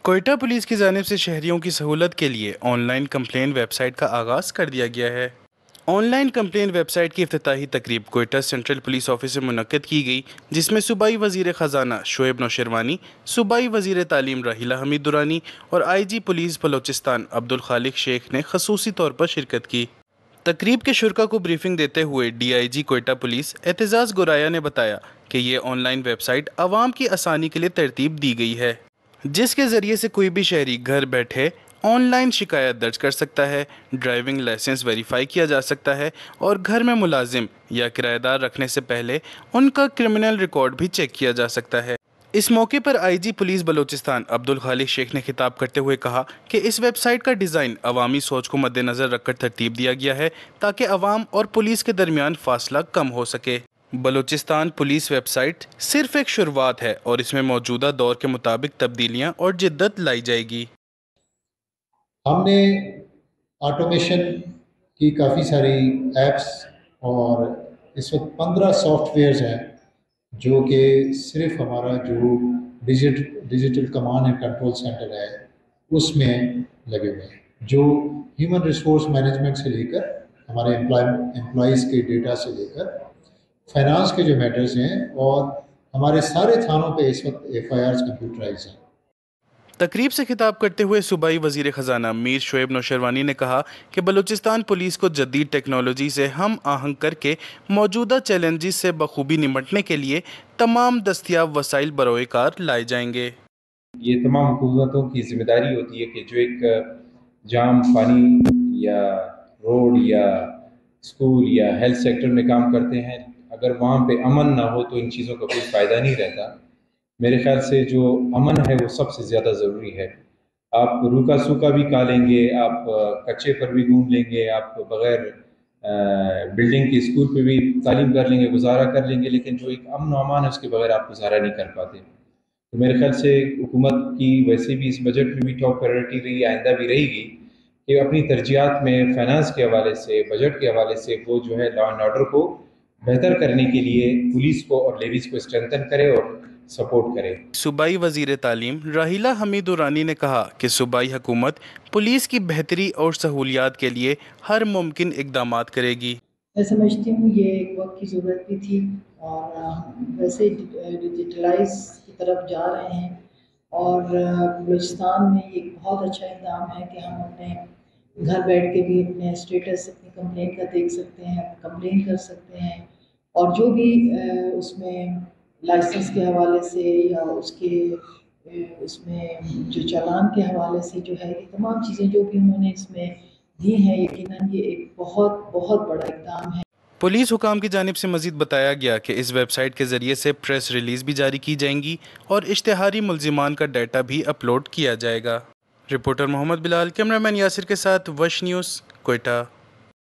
Quetta police کی جانب سے شہریوں کی سہولت کے لیے online complaint website کا آغاز کر دیا گیا ہے۔ Online complaint website کی افتتاحی تقریب کوئٹہ سینٹرل پولیس آفس سے منعقد کی گئی، جس میں صوبائی وزیر خزانہ شعیب نوشیروانی، صوبائی وزیر تعلیم راحیلہ حمید درانی اور آئی جی پولیس بلوچستان عبدالخالق شیخ نے خصوصی طور پر شرکت کی۔ تقریب کے شرکاء کو بریفنگ دیتے ہوئے D I G Quetta police Aitzaz Goraya نے بتایا کہ یہ آن لائن ویب سائٹ عوام کی آسانی کے لیے ترتیب دی گئی ہے، جس کے ذریعے سے کوئی بھی شہری گھر بیٹھے آن لائن شکایت درج کر سکتا ہے، ڈرائیونگ لائسنس ویریفائی کیا جا سکتا ہے اور گھر میں ملازم یا کرایہ دار رکھنے سے پہلے ان کا کرمنل ریکارڈ بھی چیک کیا جا سکتا ہے۔ اس موقع پر آئی جی پولیس بلوچستان عبدالخالق شیخ نے خطاب کرتے ہوئے کہا کہ اس ویب سائٹ کا ڈیزائن عوامی سوچ کو مد نظر رکھ کر ترتیب دیا گیا ہے تاکہ عوام اور پولیس کے درمیان فاصلہ کم ہو سکے۔ بلوچستان پولیس ویب سائٹ صرف ایک شروعات ہے اور اس میں موجودہ دور کے مطابق تبدیلیاں اور جدت لائی جائے گی۔ ہم نے آٹومیشن کی کافی ساری ایپس اور اس وقت 15 سافٹ ویئرز ہیں جو کہ صرف ہمارا جو digital command and control centre ہے اس میں لگے ہوئے ہیں، جو ہیومن ریسورس مینجمنٹ سے لے کر ہمارے امپلائیز کے ڈیٹا سے لے کر فائنانس کے جو میٹرز ہیں، اور ہمارے سارے تھانوں پہ اس وقت ایف آئی آرز کمپیوٹرائز ہیں۔ تقریب سے خطاب کرتے ہوئے صوبائی وزیر خزانہ میر شعیب نوشیروانی نے کہا کہ بلوچستان پولیس کو جدید ٹیکنالوجی سے ہم آہنگ کر کے موجودہ چیلنجز سے بخوبی نمٹنے کے لیے تمام دستیاب وسائل بروئے کار لائے جائیں گے۔ یہ تمام حکومتوں کی ذمہ داری ہوتی ہے کہ جو ایک جام پانی یا روڈ یا اسکول یا ہیلتھ سیکٹر میں کام کرتے ہیں، اگر وہاں پہ امن نہ ہو تو ان چیزوں کا کوئی فائدہ نہیں رہتا۔ میرے خیال سے جو امن ہے وہ سب سے زیادہ ضروری ہے۔ آپ روکا سوکا بھی کھا لیں گے، آپ کچے پر بھی گھوم لیں گے، آپ بغیر بلڈنگ کے اسکول پہ بھی تعلیم کر لیں گے، گزارا کر لیں گے، لیکن جو ایک امن و امان ہے اس کے بغیر آپ گزارا نہیں کر پاتے۔ تو میرے خیال سے حکومت کی ویسے بھی اس بجٹ میں بھی ٹاپ پرائرٹی رہی، آئندہ بھی رہے گی کہ اپنی ترجیحات میں فائنانس کے حوالے سے، بجٹ کے حوالے سے وہ جو ہے لا اینڈ آرڈر کو بہتر کرنے کے لیے پولیس کو اور لیڈیز کو اسٹرینتھن کرے اور سپورٹ کرے۔ صوبائی وزیر تعلیم راحیلہ حمید درانی نے کہا کہ صوبائی حکومت پولیس کی بہتری اور سہولیات کے لیے ہر ممکن اقدامات کرے گی۔ میں سمجھتی ہوں یہ ایک وقت کی ضرورت بھی تھی، اور ویسے ڈیجیٹلائز کی طرف جا رہے ہیں، اور بلوچستان میں ایک بہت اچھا اقدام ہے کہ ہم اپنے گھر بیٹھ کے بھی اپنے اسٹیٹس اپنی کمپلین کا دیکھ سکتے ہیں، کمپلین کر سکتے ہیں، اور جو بھی اس میں لائسنس کے حوالے سے یا اس میں جو چالان کے حوالے سے جو ہے، یہ تمام چیزیں جو بھی انہوں نے اس میں دی ہیں، یقیناً یہ ایک بہت بہت بڑا اقدام ہے۔ پولیس حکام کی جانب سے مزید بتایا گیا کہ اس ویب سائٹ کے ذریعے سے پریس ریلیز بھی جاری کی جائیں گی اور اشتہاری ملزمان کا ڈیٹا بھی اپلوڈ کیا جائے گا۔ رپورٹر محمد بلال، کیمرہ مین یاسر کے ساتھ وش نیوز، کوئٹہ۔